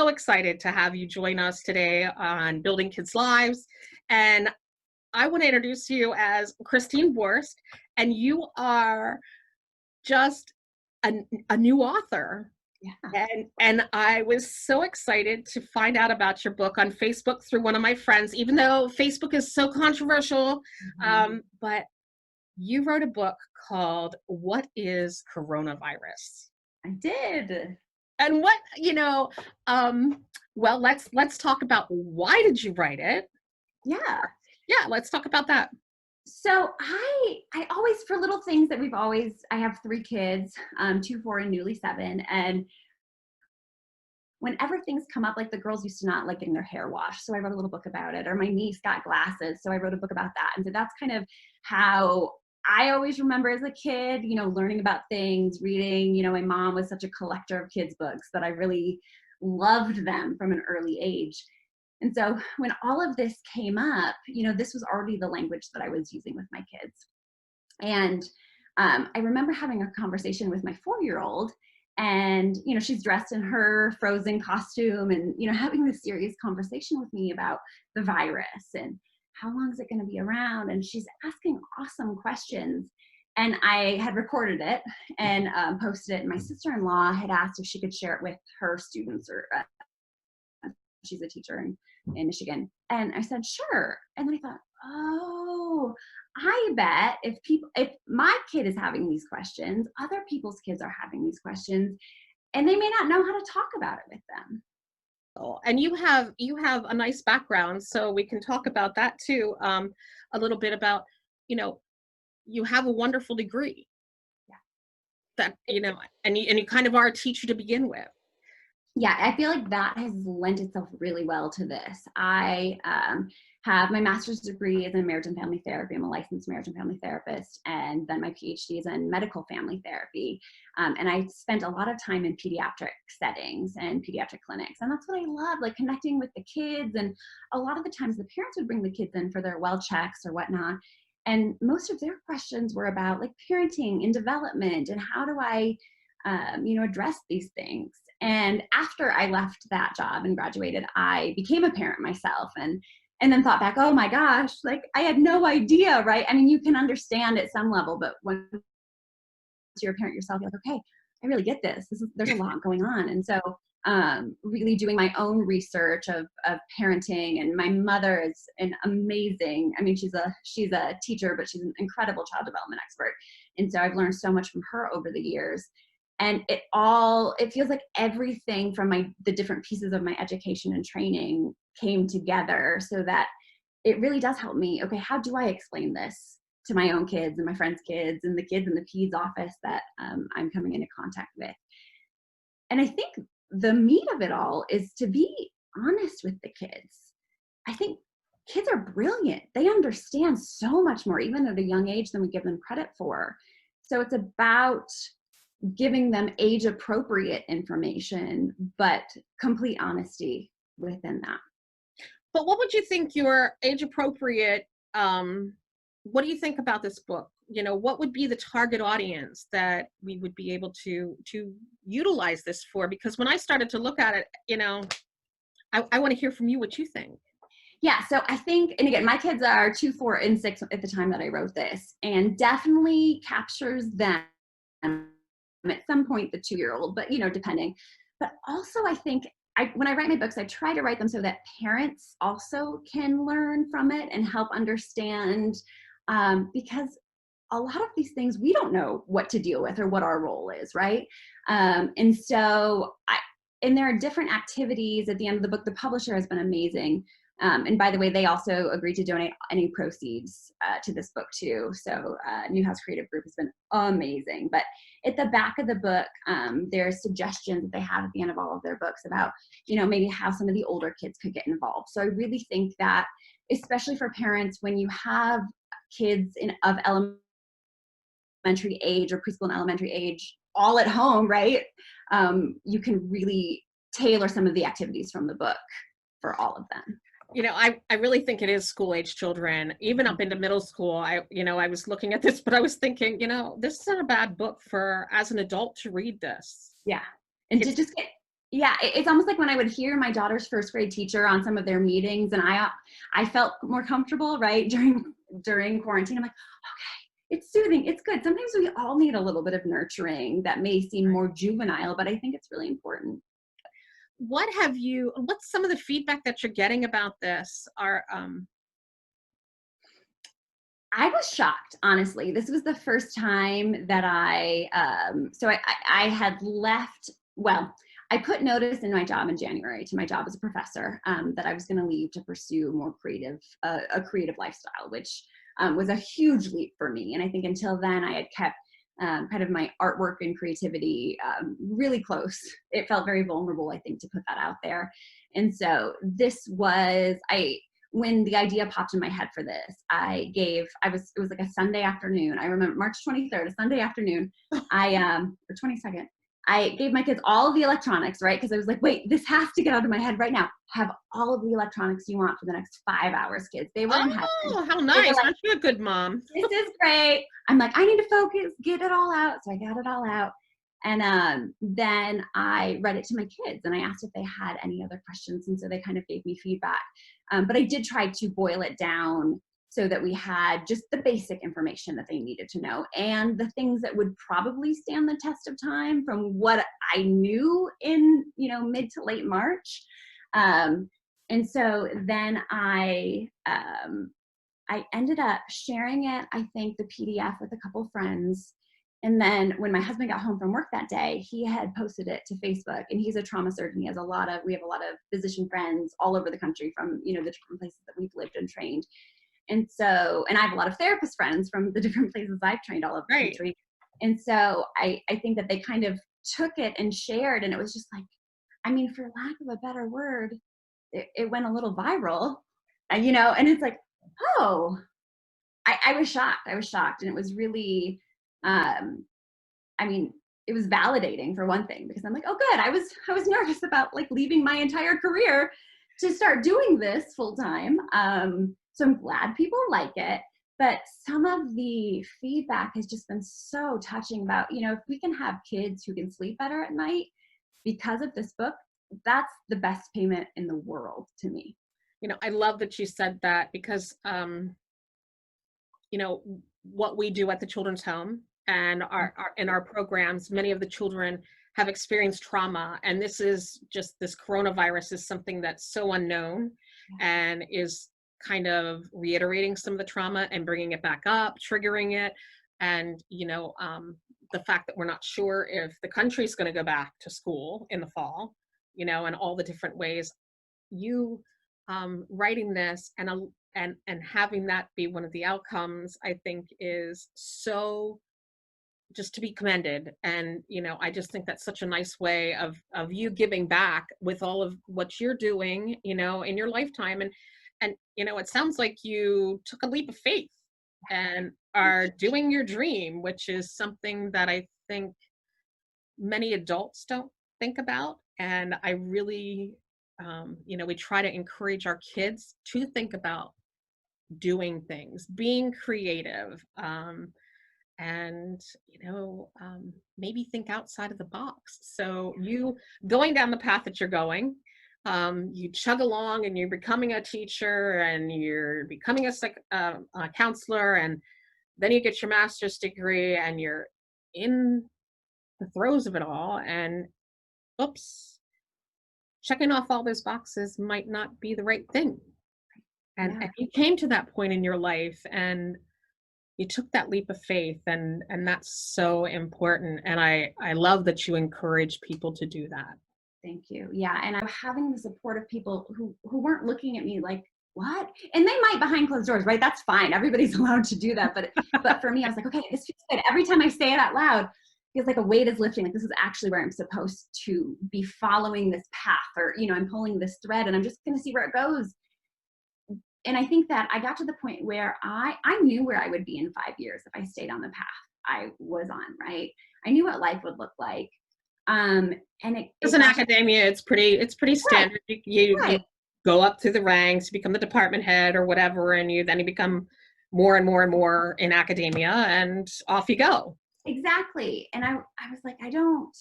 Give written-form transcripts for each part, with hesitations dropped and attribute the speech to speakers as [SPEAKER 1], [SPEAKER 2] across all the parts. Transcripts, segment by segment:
[SPEAKER 1] so excited to have you join us today on Building Kids' Lives. And I want to introduce you as Christien Borst, and you are just a new author.
[SPEAKER 2] Yeah.
[SPEAKER 1] And I was so excited to find out about your book on Facebook through one of my friends, even though Facebook is so controversial. But you wrote a book called What is Coronavirus?
[SPEAKER 2] I did.
[SPEAKER 1] And well, let's talk about why did you write it?
[SPEAKER 2] Yeah.
[SPEAKER 1] Yeah, let's talk about that.
[SPEAKER 2] So I always, for little things that I have 3 kids, 2, 4, and newly 7. And whenever things come up, like the girls used to not like getting their hair washed, so I wrote a little book about it. Or my niece got glasses, so I wrote a book about that. And so that's kind of how I always remember as a kid, learning about things, reading. My mom was such a collector of kids' books that I really loved them from an early age. And so when all of this came up, this was already the language that I was using with my kids. And I remember having a conversation with my 4-year-old, and, she's dressed in her Frozen costume and, having this serious conversation with me about the virus and how long is it going to be around? And she's asking awesome questions. And I had recorded it and posted it. And my sister-in-law had asked if she could share it with her students, or she's a teacher in Michigan. And I said, sure. And then I thought, oh, I bet if my kid is having these questions, other people's kids are having these questions, and they may not know how to talk about it with them.
[SPEAKER 1] And you have a nice background, so we can talk about that too. A little bit about, you have a wonderful degree.
[SPEAKER 2] Yeah.
[SPEAKER 1] That, and you kind of are a teacher to begin with.
[SPEAKER 2] Yeah, I feel like that has lent itself really well to this. I have my master's degree is in marriage and family therapy. I'm a licensed marriage and family therapist, and then my PhD is in medical family therapy. And I spent a lot of time in pediatric settings and pediatric clinics, and that's what I love, like connecting with the kids. And a lot of the times the parents would bring the kids in for their well checks or whatnot, and most of their questions were about like parenting and development and how do I address these things. And after I left that job and graduated, I became a parent myself, and then thought back, oh my gosh, like I had no idea, right? I mean, you can understand at some level, but when you're a parent yourself, you're like, okay, I really get this. There's a lot going on. And so really doing my own research of parenting. And my mother is an amazing, she's a teacher, but she's an incredible child development expert. And so I've learned so much from her over the years. And it feels like everything from the different pieces of my education and training came together so that it really does help me. Okay, how do I explain this to my own kids and my friends' kids and the kids in the peds office that I'm coming into contact with? And I think the meat of it all is to be honest with the kids. I think kids are brilliant. They understand so much more, even at a young age, than we give them credit for. So it's about giving them age-appropriate information, but complete honesty within that.
[SPEAKER 1] But what would you think your age-appropriate, what do you think about this book? What would be the target audience that we would be able to utilize this for? Because when I started to look at it, I want to hear from you what you think.
[SPEAKER 2] Yeah, so I think, and again, my kids are 2, 4, and 6 at the time that I wrote this, and definitely captures them. At some point, the 2-year-old, but depending. But also, I think when I write my books, I try to write them so that parents also can learn from it and help understand, because a lot of these things we don't know what to deal with or what our role is, right? And so, and there are different activities at the end of the book. The publisher has been amazing. And by the way, they also agreed to donate any proceeds to this book too. So Newhouse Creative Group has been amazing. But at the back of the book, there's suggestions that they have at the end of all of their books about, maybe how some of the older kids could get involved. So I really think that, especially for parents, when you have kids of elementary age or preschool and elementary age all at home, right? You can really tailor some of the activities from the book for all of them.
[SPEAKER 1] I really think it is school age children, even up into middle school. I was looking at this, but I was thinking, this is not a bad book for as an adult to read this.
[SPEAKER 2] Yeah. And to just get Yeah, it's almost like when I would hear my daughter's first grade teacher on some of their meetings, and I felt more comfortable, right, during quarantine. I'm like, okay, it's soothing, it's good. Sometimes we all need a little bit of nurturing that may seem more juvenile, but I think it's really important.
[SPEAKER 1] What's some of the feedback that you're getting about this?
[SPEAKER 2] I was shocked, honestly. This was the first time that I had left, well, I put notice in my job in January to my job as a professor, that I was going to leave to pursue a creative lifestyle, which was a huge leap for me. And I think until then I had kept kind of my artwork and creativity really close. It felt very vulnerable, I think, to put that out there. And so when the idea popped in my head for this, it was like a Sunday afternoon. I remember March 23rd, a Sunday afternoon, or 22nd, I gave my kids all of the electronics, right? Because I was like, wait, this has to get out of my head right now. Have all of the electronics you want for the next 5 hours, kids. They were in heaven.
[SPEAKER 1] Oh, how
[SPEAKER 2] They were
[SPEAKER 1] nice.
[SPEAKER 2] like,
[SPEAKER 1] Aren't you a good mom?
[SPEAKER 2] this is great. I'm like, I need to focus, get it all out. So I got it all out. And then I read it to my kids and I asked if they had any other questions. And so they kind of gave me feedback. But I did try to boil it down so that we had just the basic information that they needed to know and the things that would probably stand the test of time from what I knew in, mid to late March. And so then I ended up sharing it, I think, the PDF with a couple friends. And then when my husband got home from work that day, he had posted it to Facebook, and he's a trauma surgeon. We have a lot of physician friends all over the country from, the different places that we've lived and trained. And I have a lot of therapist friends from the different places I've trained all over the country. And so I think that they kind of took it and shared, and it was just like, for lack of a better word, it went a little viral, and it's like, oh, I was shocked. And it was really, it was validating for one thing, because I'm like, oh, good. I was nervous about like leaving my entire career to start doing this full time. So I'm glad people like it. But some of the feedback has just been so touching about, if we can have kids who can sleep better at night because of this book, that's the best payment in the world to me.
[SPEAKER 1] I love that you said that, because, what we do at the Children's Home and in our programs, many of the children have experienced trauma. And this coronavirus is something that's so unknown and is kind of reiterating some of the trauma and bringing it back up, triggering it. And, the fact that we're not sure if the country's going to go back to school in the fall, and all the different ways. You writing this and having that be one of the outcomes, I think, is so just to be commended. And I just think that's such a nice way of you giving back with all of what you're doing, in your lifetime. And it sounds like you took a leap of faith and are doing your dream, which is something that I think many adults don't think about. And I really, we try to encourage our kids to think about doing things, being creative, and maybe think outside of the box. So you going down the path that you're going, you chug along and you're becoming a teacher and you're becoming a counselor, and then you get your master's degree and you're in the throes of it all, and oops, checking off all those boxes might not be the right thing. And you came to that point in your life and you took that leap of faith, and that's so important. And I love that you encourage people to do that.
[SPEAKER 2] Thank you. Yeah. And I'm having the support of people who weren't looking at me like, what? And they might behind closed doors, right? That's fine. Everybody's allowed to do that. But for me, I was like, okay, this feels good. Every time I say it out loud, it feels like a weight is lifting. Like, this is actually where I'm supposed to be following this path, or, I'm pulling this thread and I'm just going to see where it goes. And I think that I got to the point where I knew where I would be in 5 years if I stayed on the path I was on, right? I knew what life would look like. And
[SPEAKER 1] as an academia, it's pretty standard. Right. You go up through the ranks, become the department head or whatever, and you become more and more and more in academia, and off you go.
[SPEAKER 2] Exactly. And I was like, I don't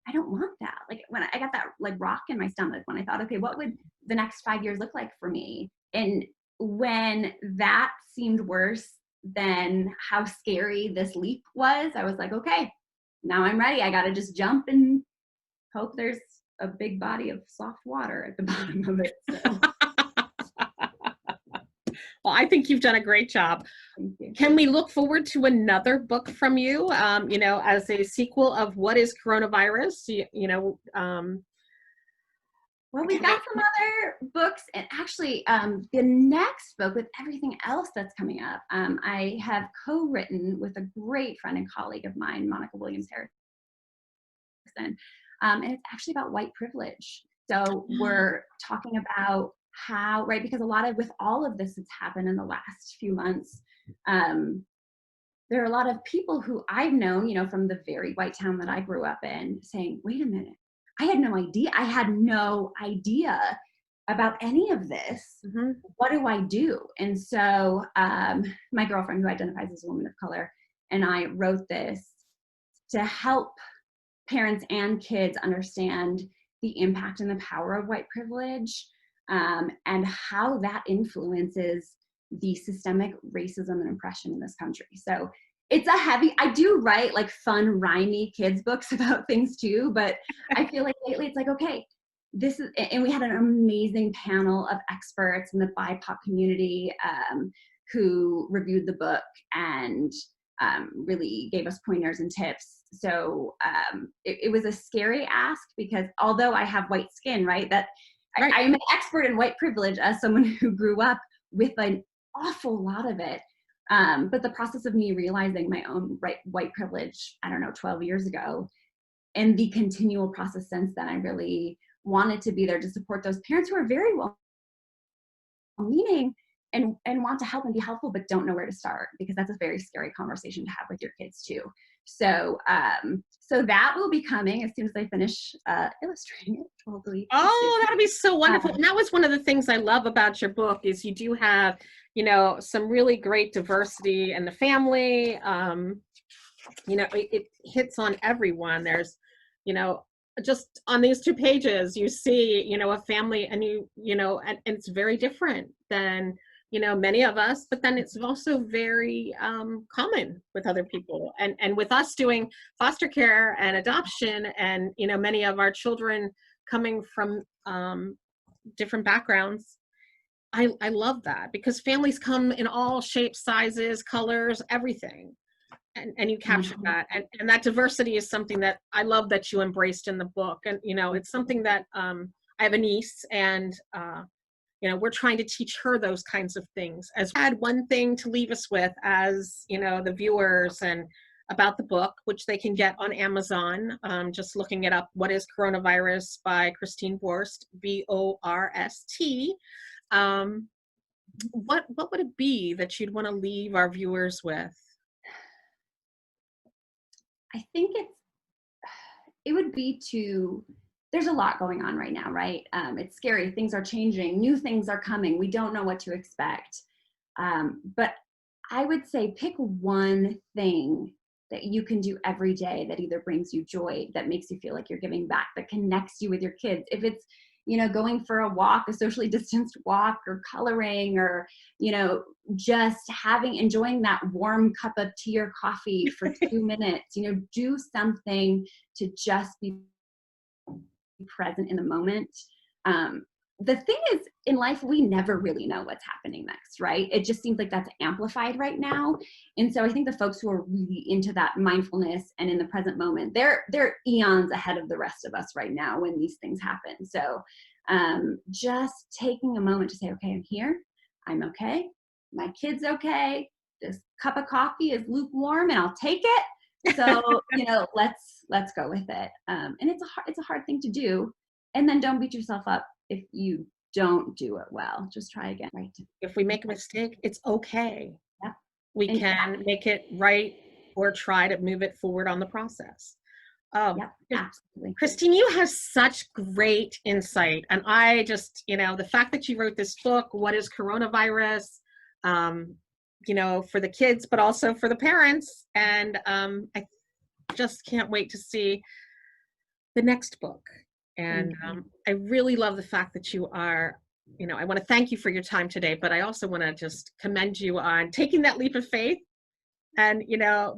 [SPEAKER 2] I don't want that. Like when I got that like rock in my stomach, when I thought, okay, what would the next 5 years look like for me? And when that seemed worse than how scary this leap was, I was like, okay, now I'm ready. I got to just jump and hope there's a big body of soft water at the bottom of it. So
[SPEAKER 1] Well, I think you've done a great job.
[SPEAKER 2] thank you.
[SPEAKER 1] Can we look forward to another book from you, as a sequel of What is Coronavirus?
[SPEAKER 2] Well, we've got some other books, and actually, the next book with everything else that's coming up, I have co-written with a great friend and colleague of mine, Monica Williams Harrison, and it's actually about white privilege. So we're talking about how, right, because a lot of, with all of this that's happened in the last few months, there are a lot of people who I've known, from the very white town that I grew up in, saying, wait a minute, I had no idea. I had no idea about any of this.
[SPEAKER 1] Mm-hmm.
[SPEAKER 2] What do I do? And so my girlfriend, who identifies as a woman of color, and I wrote this to help parents and kids understand the impact and the power of white privilege, and how that influences the systemic racism and oppression in this country. So it's a heavy, I do write like fun, rhymey kids books about things too, but I feel like lately it's like, okay, this is, and we had an amazing panel of experts in the BIPOC community who reviewed the book and really gave us pointers and tips. So it was a scary ask, because although I have white skin, right, that
[SPEAKER 1] Right.
[SPEAKER 2] I'm an expert in white privilege as someone who grew up with an awful lot of it. But the process of me realizing my own white privilege, 12 years ago, and the continual process since then, I really wanted to be there to support those parents who are very well meaning and want to help and be helpful, but don't know where to start, because that's a very scary conversation to have with your kids too. So so that will be coming as soon as I finish illustrating it, hopefully.
[SPEAKER 1] Oh, that'll be so wonderful. And that was one of the things I love about your book, is you do have, some really great diversity in the family. It hits on everyone. There's, just on these 2 pages, you see, a family, and and it's very different than, many of us, but then it's also very common with other people. And with us doing foster care and adoption, and, many of our children coming from different backgrounds, I love that, because families come in all shapes, sizes, colors, everything. And you capture that. And that diversity is something that I love that you embraced in the book. And, it's something that I have a niece, and, we're trying to teach her those kinds of things. As we had one thing to leave us with as, the viewers, and about the book, which they can get on Amazon, just looking it up, What is Coronavirus by Christien Borst, Borst. What would it be that you'd want to leave our viewers with?
[SPEAKER 2] I think it would be there's a lot going on right now, right? It's scary. Things are changing. New things are coming. We don't know what to expect. But I would say pick one thing that you can do every day that either brings you joy, that makes you feel like you're giving back, that connects you with your kids. If it's, going for a walk, a socially distanced walk, or coloring, or, just enjoying that warm cup of tea or coffee for 2 minutes, do something to just be present in the moment. The thing is, in life, we never really know what's happening next, right? It just seems like that's amplified right now. And so I think the folks who are really into that mindfulness and in the present moment, they're eons ahead of the rest of us right now when these things happen. So just taking a moment to say, okay, I'm here, I'm okay, my kid's okay, this cup of coffee is lukewarm and I'll take it. So, let's go with it. And it's a hard thing to do. And then don't beat yourself up if you don't do it well. Just try again. Right.
[SPEAKER 1] If we make a mistake, it's okay.
[SPEAKER 2] Yeah.
[SPEAKER 1] We can make it right, or try to move it forward on the process. Oh,
[SPEAKER 2] yeah, absolutely.
[SPEAKER 1] Christien, you have such great insight. And I just, the fact that you wrote this book, What is Coronavirus, for the kids, but also for the parents. And I just can't wait to see the next book. And
[SPEAKER 2] Thank you.
[SPEAKER 1] I really love the fact that you are, I want to thank you for your time today, but I also want to just commend you on taking that leap of faith and,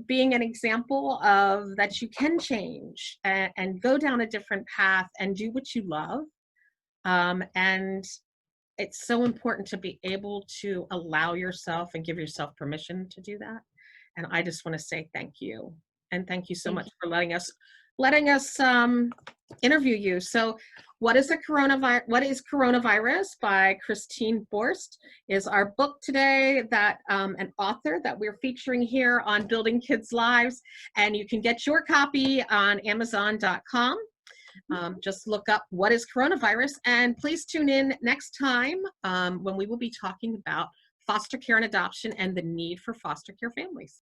[SPEAKER 1] being an example of that you can change and go down a different path and do what you love. And it's so important to be able to allow yourself and give yourself permission to do that. And I just want to say thank you. And thank you so
[SPEAKER 2] Thank
[SPEAKER 1] much
[SPEAKER 2] you.
[SPEAKER 1] for letting us interview you. So what is Coronavirus by Christien Borst is our book today that an author that we're featuring here on Building Kids Lives. And you can get your copy on Amazon.com. Just look up what is coronavirus, and please tune in next time when we will be talking about foster care and adoption and the need for foster care families.